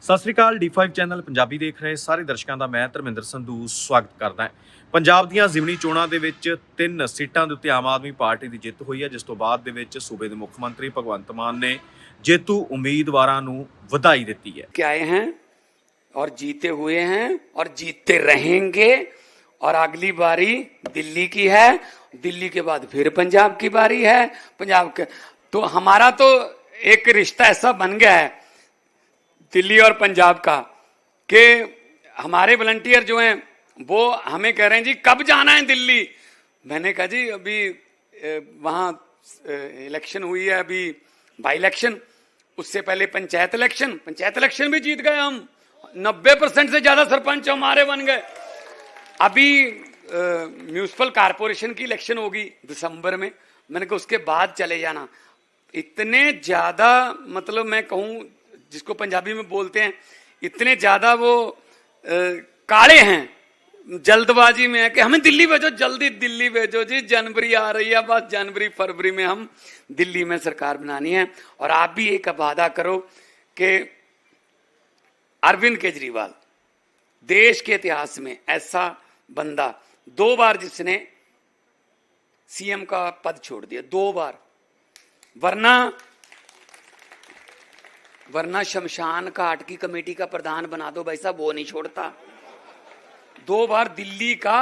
ਸਤਿ ਸ੍ਰੀ ਅਕਾਲ D5 channel Punjabi ਦੇਖ ਰਹੇ ਸਾਰੇ ਦਰਸ਼ਕਾਂ ਦਾ ਮੈਂ ਧਰਮਿੰਦਰ ਸੰਧੂ ਸਵਾਗਤ ਕਰਦਾ ਹਾਂ। ਪੰਜਾਬ ਦੀਆਂ ਜ਼ਿਮਨੀ ਚੋਣਾਂ ਦੇ ਵਿੱਚ 3 ਸੀਟਾਂ ਦੇ ਉੱਤੇ ਆਮ ਆਦਮੀ ਪਾਰਟੀ ਦੀ ਜਿੱਤ ਹੋਈ ਹੈ, ਜਿਸ ਤੋਂ ਬਾਅਦ ਦੇ ਵਿੱਚ ਸੂਬੇ ਦੇ ਮੁੱਖ ਮੰਤਰੀ ਭਗਵੰਤ ਮਾਨ ਨੇ ਜੇਤੂ ਉਮੀਦਵਾਰਾਂ ਨੂੰ ਵਧਾਈ ਦਿੱਤੀ ਹੈ। आए हैं और जीते हुए हैं और जीतते रहेंगे और अगली बारी दिल्ली की है, दिल्ली के बाद फिर पंजाब की बारी है। पंजाब के तो हमारा तो एक रिश्ता ऐसा बन गया है दिल्ली और पंजाब का कि हमारे वॉलंटियर जो हैं वो हमें कह रहे हैं जी कब जाना है दिल्ली। मैंने कहा जी अभी वहाँ इलेक्शन हुई है, अभी बाई इलेक्शन, उससे पहले पंचायत इलेक्शन भी जीत गए हम। 90% से ज्यादा सरपंच हमारे बन गए। अभी म्यूनिसिपल कारपोरेशन की इलेक्शन होगी दिसंबर में, मैंने कहा उसके बाद चले जाना। इतने ज्यादा मतलब मैं कहूँ जिसको पंजाबी में बोलते हैं, इतने ज्यादा वो काले हैं, जल्दबाजी में है कि हमें दिल्ली भेजो, जल्दी दिल्ली भेजो जी, जनवरी आ रही है, बस जनवरी फरवरी में हम दिल्ली में सरकार बनानी है। और आप भी एक वादा करो कि अरविंद केजरीवाल देश के इतिहास में ऐसा बंदा 2 बार जिसने सीएम का पद छोड़ दिया, 2 बार, वरना शमशान घाट की कमेटी का प्रधान बना दो भाई साहब, वो नहीं छोड़ता। 2 बार दिल्ली का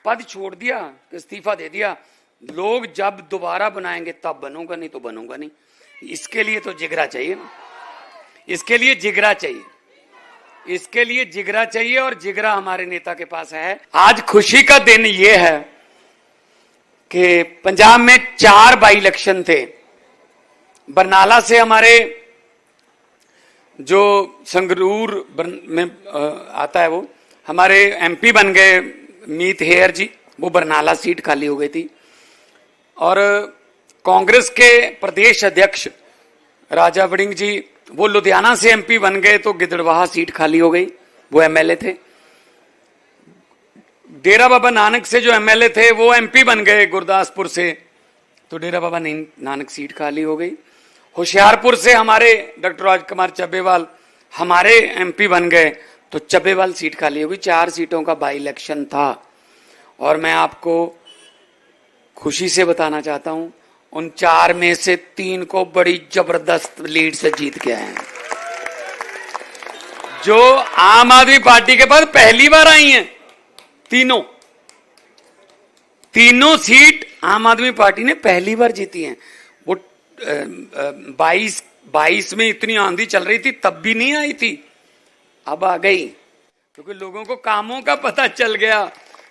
पद छोड़ दिया, इस्तीफा दे दिया। लोग जब दोबारा बनाएंगे तब बनूंगा, नहीं तो बनूंगा नहीं। इसके लिए तो जिगरा चाहिए ना, इसके लिए जिगरा चाहिए, इसके लिए जिगरा चाहिए, और जिगरा हमारे नेता के पास है। आज खुशी का दिन ये है कि पंजाब में 4 बाई इलेक्शन थे। बरनाला से हमारे जो संगरूर में आता है वो हमारे एमपी बन गए मीत हेयर जी, वो बरनाला सीट खाली हो गई थी। और कांग्रेस के प्रदेश अध्यक्ष राजा वड़िंग जी वो लुधियाना से एमपी बन गए, तो गिदड़वाहा सीट खाली हो गई, वो एमएलए थे। डेरा बाबा नानक से जो एमएलए थे वो एमपी बन गए गुरदासपुर से, तो डेरा बाबा नानक सीट खाली हो गई। होशियारपुर से हमारे डॉक्टर राजकुमार चब्बेवाल हमारे एमपी बन गए, तो चब्बेवाल सीट खाली हो गई। 4 सीटों का बाई इलेक्शन था, और मैं आपको खुशी से बताना चाहता हूं उन 4 में से 3 को बड़ी जबरदस्त लीड से जीत के आए हैं, जो आम आदमी पार्टी के पास पहली बार आई हैं। तीनों सीट आम आदमी पार्टी ने पहली बार जीती हैं। वो 22 में इतनी आंधी चल रही थी तब भी नहीं आई थी, अब आ गई, क्योंकि लोगों को कामों का पता चल गया,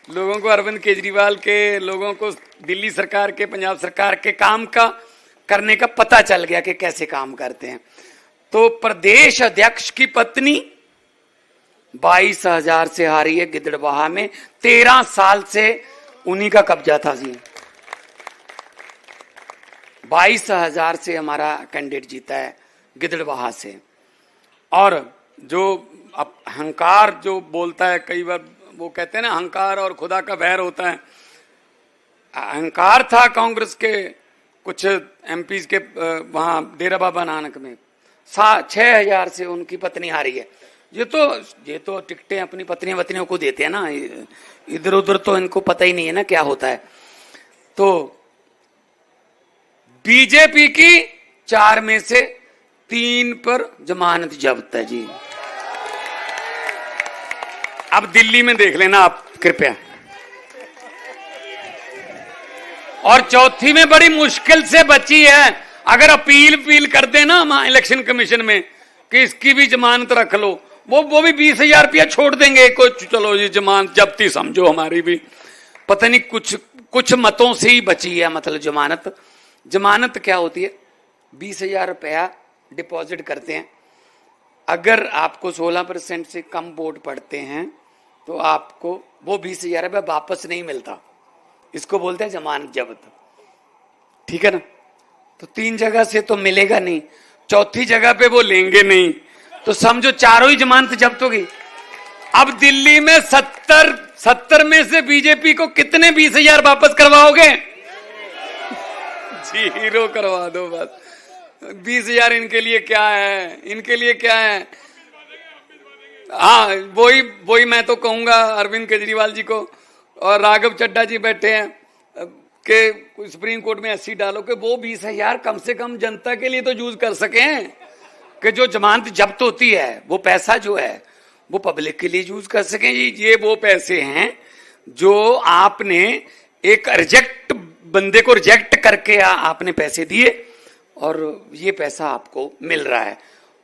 लोगों को अरविंद केजरीवाल के, लोगों को दिल्ली सरकार के, पंजाब सरकार के काम का करने का पता चल गया कि कैसे काम करते हैं। तो प्रदेश अध्यक्ष की पत्नी 22,000 से हारी है गिदड़बाहा में। 13 साल से उन्हीं का कब्जा था जी। 22,000 से हमारा कैंडिडेट जीता है गिदड़बाहा से। और जो अहंकार जो बोलता है, कई बार वो कहते हैं ना अहंकार और खुदा का बैर होता है। अहंकार था कांग्रेस के कुछ एमपीज के वहां डेरा बाबा नानक में, 6,000 से उनकी पत्नी हारी है। ये तो टिकटें अपनी पत्नियों को देते हैं ना, इधर उधर तो इनको पता ही नहीं है ना क्या होता है। तो बीजेपी की 4 में से 3 पर जमानत जब्त है जी। अब दिल्ली में देख लेना आप कृपया। और चौथी में बड़ी मुश्किल से बची है, अगर अपील कर देना हम इलेक्शन कमीशन में कि इसकी भी जमानत रख लो, वो भी 20,000 रुपया छोड़ देंगे। कुछ चलो जी जमानत जब्ती समझो हमारी भी, पता नहीं कुछ मतों से ही बची है। मतलब जमानत क्या होती है? 20,000 रुपया डिपॉजिट करते हैं, अगर आपको 16% से कम वोट पड़ते हैं तो आपको वो 20,000 रुपया वापस नहीं मिलता। इसको बोलते हैं जमानत जब्त, ठीक है ना। तो 3 जगह से तो मिलेगा नहीं, चौथी जगह पे वो लेंगे नहीं, तो समझो चारों ही जमानत जब्त होगी। अब दिल्ली में 70 में से बीजेपी को कितने 20,000 वापस करवाओगे? 0 करवा दो बस। 20,000 इनके लिए क्या है, इनके लिए क्या है? हाँ, वही वही मैं तो कहूंगा अरविंद केजरीवाल जी को और राघव चड्ढा जी बैठे हैं कि सुप्रीम कोर्ट में 80 डालो कि वो 20,000 कम से कम जनता के लिए तो यूज कर सकें, कि जो जमानत जब्त होती है वो पैसा जो है वो पब्लिक के लिए यूज कर सकें। ये वो पैसे हैं जो आपने एक रिजेक्ट बंदे को रिजेक्ट करके आपने पैसे दिए और ये पैसा आपको मिल रहा है।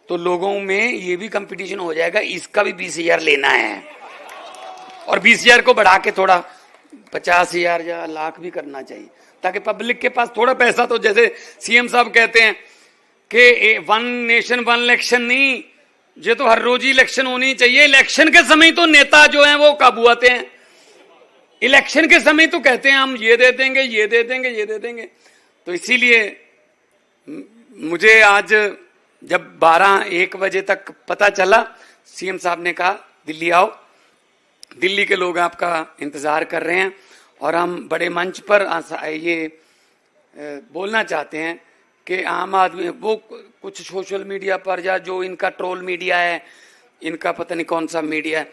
तो लोगों में ये भी कंपटीशन हो जाएगा, इसका भी 20,000 लेना है और 20,000 को बढ़ा के थोड़ा 50,000 या लाख भी करना चाहिए, ताकि पब्लिक के पास थोड़ा पैसा, तो जैसे सीएम साहब कहते हैं कि 1 नेशन 1 इलेक्शन नहीं, ये तो हर रोज ही इलेक्शन होनी चाहिए। इलेक्शन के समय तो नेता जो हैं वो काबू आते हैं, इलेक्शन के समय तो कहते हैं हम ये दे देंगे, ये दे देंगे, ये दे देंगे। तो इसीलिए मुझे आज जब 12-1 बजे तक पता चला, सीएम साहब ने कहा दिल्ली आओ, दिल्ली के लोग आपका इंतजार कर रहे हैं और हम बड़े मंच पर ये बोलना चाहते हैं कि आम आदमी, वो कुछ सोशल मीडिया पर या जो इनका ट्रोल मीडिया है, इनका पता नहीं कौन सा मीडिया है,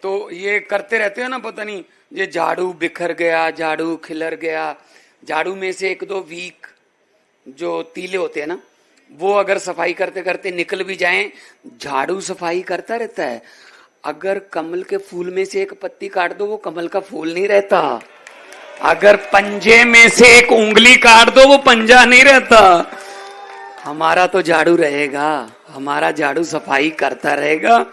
तो ये करते रहते हो ना, पता नहीं ये झाड़ू बिखर गया, झाड़ू खिलर गया, झाड़ू में से 1-2 वीक जो तीले होते हैं ना, वो अगर सफाई करते करते निकल भी जाएं, झाड़ू सफाई करता रहता है। अगर कमल के फूल में से एक पत्ती काट दो, वो कमल का फूल नहीं रहता। अगर पंजे में से एक उंगली काट दो, वो पंजा नहीं रहता। हमारा तो झाड़ू रहेगा, हमारा झाड़ू सफाई करता रहेगा।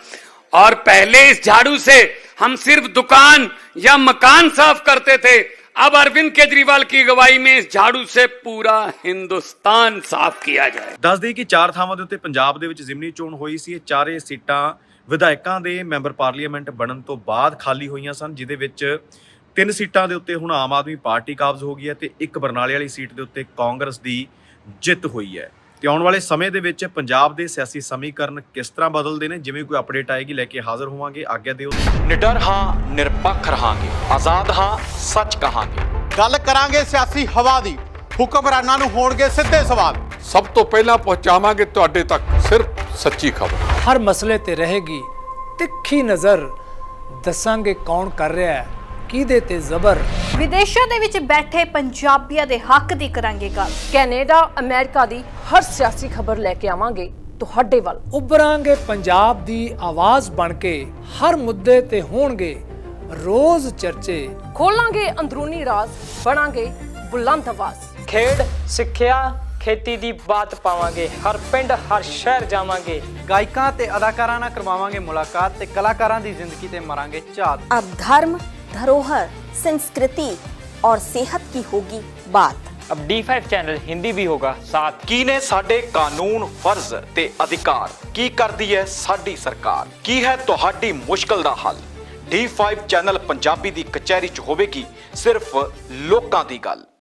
और पहले इस झाड़ू से हम सिर्फ दुकान या मकान साफ करते थे, अब अरविंद केजरीवाल की अगुवाई में इस झाड़ू से पूरा हिंदुस्तान साफ किया जाए। ਦੱਸ ਦੇਈਏ ਕਿ 4 ਥਾਵਾਂ ਦੇ ਉੱਤੇ ਪੰਜਾਬ ਦੇ ਵਿੱਚ ਜ਼ਿਮਨੀ ਚੋਣ ਹੋਈ ਸੀ। ਇਹ ਚਾਰੇ ਸੀਟਾਂ ਵਿਧਾਇਕਾਂ ਦੇ ਮੈਂਬਰ ਪਾਰਲੀਮੈਂਟ ਬਣਨ ਤੋਂ ਬਾਅਦ ਖਾਲੀ ਹੋਈਆਂ ਸਨ, ਜਿਹਦੇ ਵਿੱਚ 3 ਸੀਟਾਂ ਦੇ ਉੱਤੇ ਹੁਣ ਆਮ ਆਦਮੀ ਪਾਰਟੀ ਕਾਬਜ਼ ਹੋ ਗਈ ਹੈ ਤੇ ਇੱਕ ਬਰਨਾਲੇ ਵਾਲੀ ਸੀਟ ਦੇ ਉੱਤੇ ਕਾਂਗਰਸ ਦੀ ਜਿੱਤ ਹੋਈ ਹੈ। ਤੇ ਆਉਣ ਵਾਲੇ ਸਮੇਂ ਦੇ ਵਿੱਚ ਪੰਜਾਬ ਦੇ ਸਿਆਸੀ ਸਮੀਕਰਨ ਕਿਸ ਤਰ੍ਹਾਂ ਬਦਲਦੇ ਨੇ, ਜਿਵੇਂ ਕੋਈ ਅਪਡੇਟ ਆਏਗੀ ਲੈ ਕੇ ਹਾਜ਼ਰ ਹੋਵਾਂਗੇ। ਆਗਿਆ ਦਿਓ। ਨਿਡਰ ਹਾਂ, ਨਿਰਪੱਖ ਰਹਾਂਗੇ, ਆਜ਼ਾਦ ਹਾਂ, ਸੱਚ ਕਹਾਂਗੇ। ਗੱਲ ਕਰਾਂਗੇ ਸਿਆਸੀ ਹਵਾ ਦੀ, ਹੁਕਮਰਾਨਾਂ ਨੂੰ ਹੋਣਗੇ ਸਿੱਧੇ ਸਵਾਲ। ਸਭ ਤੋਂ ਪਹਿਲਾਂ ਪਹੁੰਚਾਵਾਂਗੇ ਤੁਹਾਡੇ ਤੱਕ ਸਿਰਫ ਸੱਚੀ ਖਬਰ। ਹਰ ਮਸਲੇ ਤੇ ਰਹੇਗੀ ਤਿੱਖੀ ਨਜ਼ਰ, ਦੱਸਾਂਗੇ ਕੌਣ ਕਰ ਰਿਹਾ ਹੈ ਕਿਹਦੇ ਤੇ ਜ਼ਬਰ। ਵਿਦੇਸ਼ਾਂ ਦੇ ਵਿੱਚ ਬੈਠੇ ਪੰਜਾਬੀਆਂ ਦੇ ਹੱਕ ਦੀ ਕਰਾਂਗੇ ਗੱਲ। ਕੈਨੇਡਾ ਅਮਰੀਕਾ ਦੀ ਹਰ ਸਿਆਸੀ ਖਬਰ ਲੈ ਕੇ ਆਵਾਂਗੇ ਤੁਹਾਡੇ ਵੱਲ। ਉਭਰਾਂਗੇ ਪੰਜਾਬ ਦੀ ਆਵਾਜ਼ ਬਣ ਕੇ, ਹਰ ਮੁੱਦੇ ਤੇ ਹੋਣਗੇ ਰੋਜ਼ ਚਰਚੇ। ਖੋਲਾਂਗੇ ਅੰਦਰੂਨੀ ਰਾਜ਼, ਬਣਾਂਗੇ ਬੁਲੰਦ ਆਵਾਜ਼। ਖੇਡ, ਸਿੱਖਿਆ, ਖੇਤੀ ਦੀ ਬਾਤ ਪਾਵਾਂਗੇ, ਹਰ ਪਿੰਡ ਹਰ ਸ਼ਹਿਰ ਜਾਵਾਂਗੇ। ਗਾਇਕਾਂ ਤੇ ਅਦਾਕਾਰਾਂ ਨਾਲ ਕਰਵਾਵਾਂਗੇ ਮੁਲਾਕਾਤ ਤੇ ਕਲਾਕਾਰਾਂ ਦੀ ਜ਼ਿੰਦਗੀ ਤੇ ਮਾਰਾਂਗੇ ਝਾਤ। अब धर्म, धरोहर, संस्कृति और सेहत की होगी बात। अब D5 चैनल हिंदी भी होगा साथ। ਕੀ ਨੇ ਸਾਡੇ ਕਾਨੂੰਨ, ਫਰਜ਼ ਤੇ ਅਧਿਕਾਰ, ਕੀ ਕਰਦੀ ਹੈ ਸਾਡੀ ਸਰਕਾਰ, ਕੀ ਹੈ ਤੁਹਾਡੀ ਮੁਸ਼ਕਲ ਦਾ ਹੱਲ। D5 ਚੈਨਲ ਪੰਜਾਬੀ ਦੀ ਕਚਹਿਰੀ 'ਚ ਹੋਵੇਗੀ ਸਿਰਫ ਲੋਕਾਂ ਦੀ ਗੱਲ।